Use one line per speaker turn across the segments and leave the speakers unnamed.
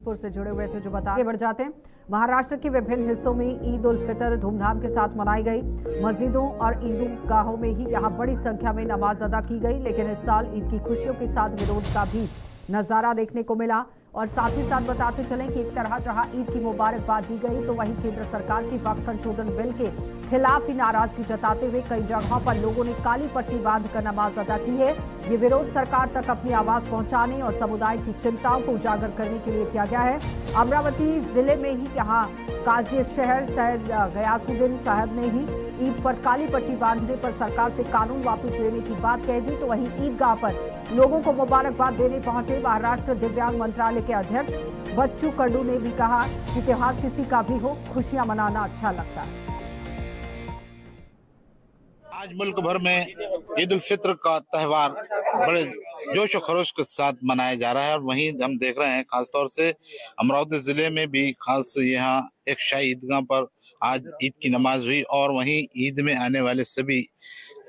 से जुड़े हुए थे जो बता आगे बढ़ जाते हैं। महाराष्ट्र के विभिन्न हिस्सों में ईद उल फितर धूमधाम के साथ मनाई गई। मस्जिदों और ईदगाहों में ही यहां बड़ी संख्या में नमाज अदा की गई, लेकिन इस साल ईद की खुशियों के साथ विरोध का भी नजारा देखने को मिला। और साथ ही साथ बताते चलें कि एक तरह जहां ईद की मुबारकबाद दी गई, तो वहीं केंद्र सरकार की वक्फ संशोधन बिल के खिलाफ ही नाराजगी जताते हुए कई जगहों पर लोगों ने काली पट्टी बांधकर नमाज अदा की है। ये विरोध सरकार तक अपनी आवाज पहुंचाने और समुदाय की चिंताओं को उजागर करने के लिए किया गया है। अमरावती जिले में ही यहाँ काजी शहर सैयद गयासुद्दीन साहब ने ही ईद पर काली पट्टी बांधने पर सरकार से कानून वापस लेने की बात कह दी, तो वहीं ईदगाह पर लोगों को मुबारकबाद देने पहुंचे महाराष्ट्र दिव्यांग मंत्रालय के अध्यक्ष बच्चू कडू ने भी कहा कि त्योहार किसी का भी हो, खुशियां मनाना अच्छा लगता है।
आज मुल्क भर में ईद उल फित्र का त्यौहार बड़े जोश और खरोश के साथ मनाया जा रहा है और वहीं हम देख रहे हैं खासतौर से अमरावती जिले में भी खास यहाँ एक शाही ईदगाह पर आज ईद की नमाज हुई और वहीं ईद में आने वाले सभी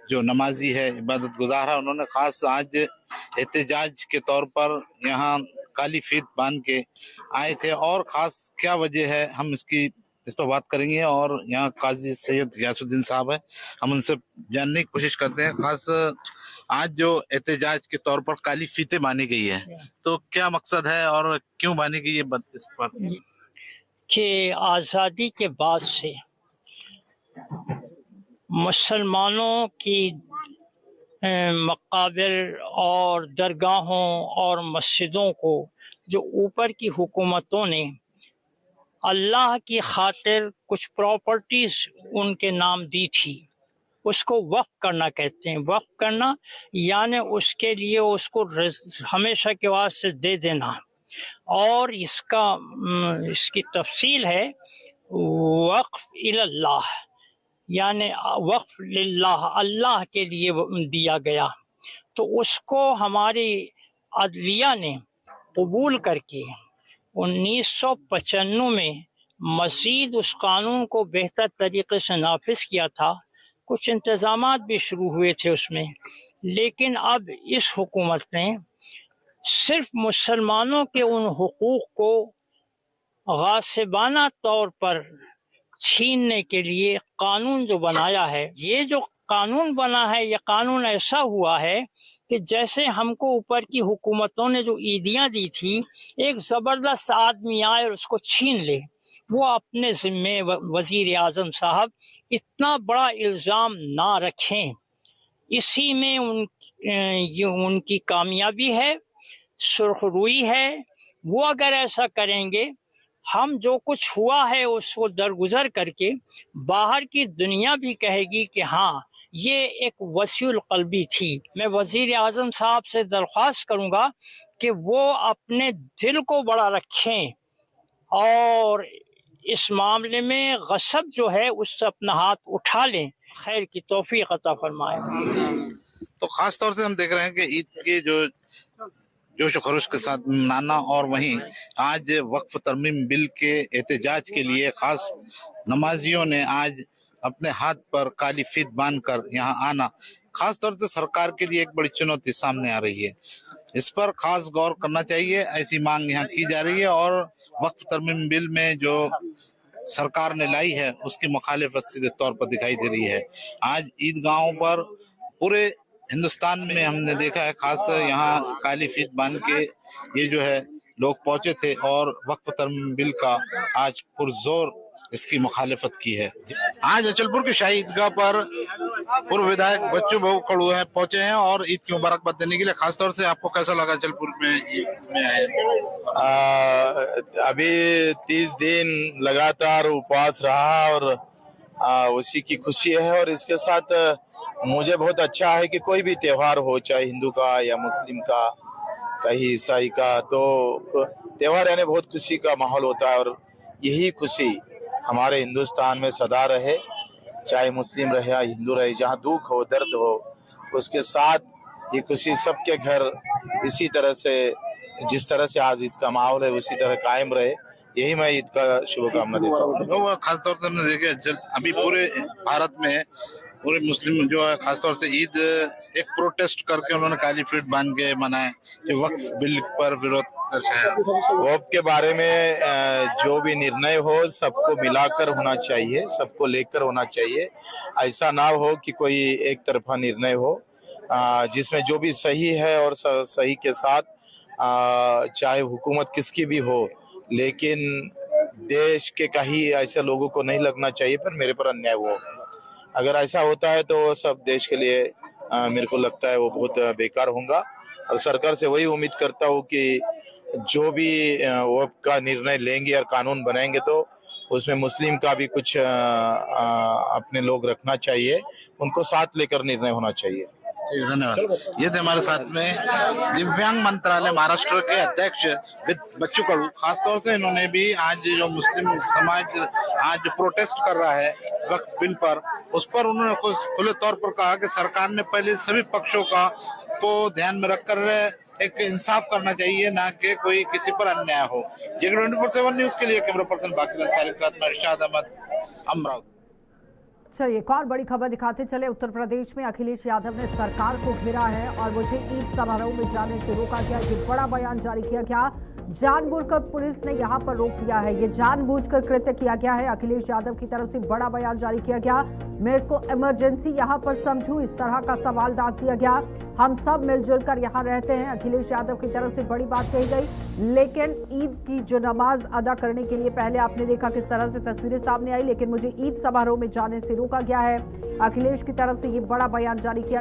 जो नमाजी है, इबादत गुजार है, उन्होंने खास आज एहतजाज के तौर पर यहाँ काली फीत बांध के आए थे। और खास क्या वजह है हम इस पर बात करेंगे और यहाँ काजी सैयद गयासुद्दीन साहब है, हम उनसे जानने की कोशिश करते हैं। खास आज जो एहतजाज के तौर पर काली फीते बांधी गई है, तो क्या मकसद है और क्यों बांधी गई है इस पर?
कि आज़ादी के बाद से मुसलमानों की मकाबिर और दरगाहों और मस्जिदों को जो ऊपर की हुकूमतों ने अल्लाह की खातिर कुछ प्रॉपर्टीज उनके नाम दी थी, उसको वक्फ करना कहते हैं। वक्फ करना यानी उसके लिए उसको हमेशा के वास्ते दे देना। और इसकी तफसील है वक्फ इल्लाह, यानी वक्फ लिल्लाह, अल्लाह के लिए दिया गया। तो उसको हमारी अदलिया ने कबूल करके 1995 में मज़ीद उस कानून को बेहतर तरीके से नाफिज किया था। कुछ इंतज़ामात भी शुरू हुए थे उसमें, लेकिन अब इस हुकूमत ने सिर्फ मुसलमानों के उन हुकूक को गासिबाना तौर पर छीनने के लिए कानून जो बनाया है, ये जो कानून बना है, ये कानून ऐसा हुआ है कि जैसे हमको ऊपर की हुकूमतों ने जो ईदियाँ दी थी, एक ज़बरदस्त आदमी आए और उसको छीन ले। वो अपने ज़िम्मे वज़ीर आज़म साहब इतना बड़ा इल्ज़ाम ना रखें, इसी में उनकी कामयाबी है, सुरखरुई है। वो अगर ऐसा करेंगे, हम जो कुछ हुआ है उसको दरगुजर करके बाहर की दुनिया भी कहेगी कि हाँ, ये एक वसीउल क़ल्बी थी। मैं वज़ीर आज़म साहब से दरख्वास्त करूँगा कि वो अपने दिल को बड़ा रखें और इस मामले में गसब जो है उससे अपना हाथ उठा लें। खैर की तौफीक अता फरमाए।
तो खास तौर से हम देख रहे हैं कि ईद के जो जोश और खरोश के साथ मनाना और वहीं आज वक्फ तरमीम बिल के एहतजाज के लिए खास नमाजियों ने आज अपने हाथ पर काली फीत बांधकर यहाँ आना खास तौर से सरकार के लिए एक बड़ी चुनौती सामने आ रही है। इस पर खास गौर करना चाहिए, ऐसी मांग यहाँ की जा रही है। और वक्फ तरमीम बिल में जो सरकार ने लाई है उसकी मुखालिफत सीधे तौर पर दिखाई दे रही है। आज ईदगाहों पर पूरे हिंदुस्तान में हमने देखा है, खास यहाँ काली फीत बांध के ये जो है लोग पहुंचे थे और वक्फ तरमीम बिल का आज पुरजोर इसकी मुखालिफत की है। आज अचलपुर के शाही ईदगाह पर पूर्व विधायक बच्चू कडू है पहुंचे हैं और ईद की मुबारकबाद देने के लिए। खासतौर से आपको कैसा लगा अचलपुर में ईद में आए?
अभी 30 दिन लगातार उपवास रहा और उसी की खुशी है। और इसके साथ मुझे बहुत अच्छा है कि कोई भी त्योहार हो, चाहे हिंदू का या मुस्लिम का, कहीं ईसाई का, तो त्योहार यानी बहुत खुशी का माहौल होता है। और यही खुशी हमारे हिंदुस्तान में सदा रहे, चाहे मुस्लिम रहे या हिंदू रहे। जहाँ दुख हो, दर्द हो, उसके साथ ये खुशी सबके घर इसी तरह से, जिस तरह से आज ईद का माहौल है उसी तरह कायम रहे। यही मैं ईद का शुभकामना देता हूँ।
खासतौर से हमने देखे अभी पूरे भारत में पूरे मुस्लिम जो है खासतौर से ईद एक प्रोटेस्ट करके उन्होंने काली फीत बांध के मनाए, जो वक्फ बिल पर विरोध दर्शाया।
वक्फ के बारे में जो भी निर्णय हो सबको मिलाकर होना चाहिए, सबको लेकर होना चाहिए। ऐसा ना हो कि कोई एक तरफा निर्णय हो, जिसमें जो भी सही है और सही के साथ चाहे हुकूमत किसकी भी हो, लेकिन देश के कहीं ऐसे लोगों को नहीं लगना चाहिए पर मेरे पर अन्याय हो। अगर ऐसा होता है तो सब देश के लिए मेरे को लगता है वो बहुत बेकार होगा। और सरकार से वही उम्मीद करता हूँ कि जो भी वक्फ का निर्णय लेंगे और कानून बनाएंगे तो उसमें मुस्लिम का भी कुछ अपने लोग रखना चाहिए, उनको साथ लेकर निर्णय होना चाहिए।
धन्यवाद। ये थे हमारे साथ में दिव्यांग मंत्रालय महाराष्ट्र के अध्यक्ष बच्चू कडू। खासतौर से इन्होंने भी आज जो मुस्लिम समाज आज प्रोटेस्ट कर रहा है वक्फ बिल पर, उस पर उन्होंने खुले तौर पर कहा कि सरकार ने पहले सभी पक्षों को ध्यान में रखकर एक इंसाफ करना चाहिए, ना कि कोई किसी पर अन्याय हो। ये 24/7 न्यूज के लिए कैमरा पर्सन बाकी अंसारी के साथ मैं इरशाद अहमद, अमरावती।
चलिए एक और बड़ी खबर दिखाते चले। उत्तर प्रदेश में अखिलेश यादव ने सरकार को घेरा है और मुझे ईद समारोह में जाने से रोका गया। ये बड़ा बयान जारी किया गया। जानबूझकर पुलिस ने यहां पर रोक दिया है, ये जानबूझकर कृत्य किया गया है। अखिलेश यादव की तरफ से बड़ा बयान जारी किया गया। मैं इसको इमरजेंसी यहां पर समझूं, इस तरह का सवाल दाग दिया गया। हम सब मिलजुल कर यहाँ रहते हैं, अखिलेश यादव की तरफ से बड़ी बात कही गई। लेकिन ईद की जो नमाज अदा करने के लिए पहले आपने देखा किस तरह से तस्वीरें सामने आई, लेकिन मुझे ईद समारोह में जाने से रोका गया है। अखिलेश की तरफ से ये बड़ा बयान जारी किया।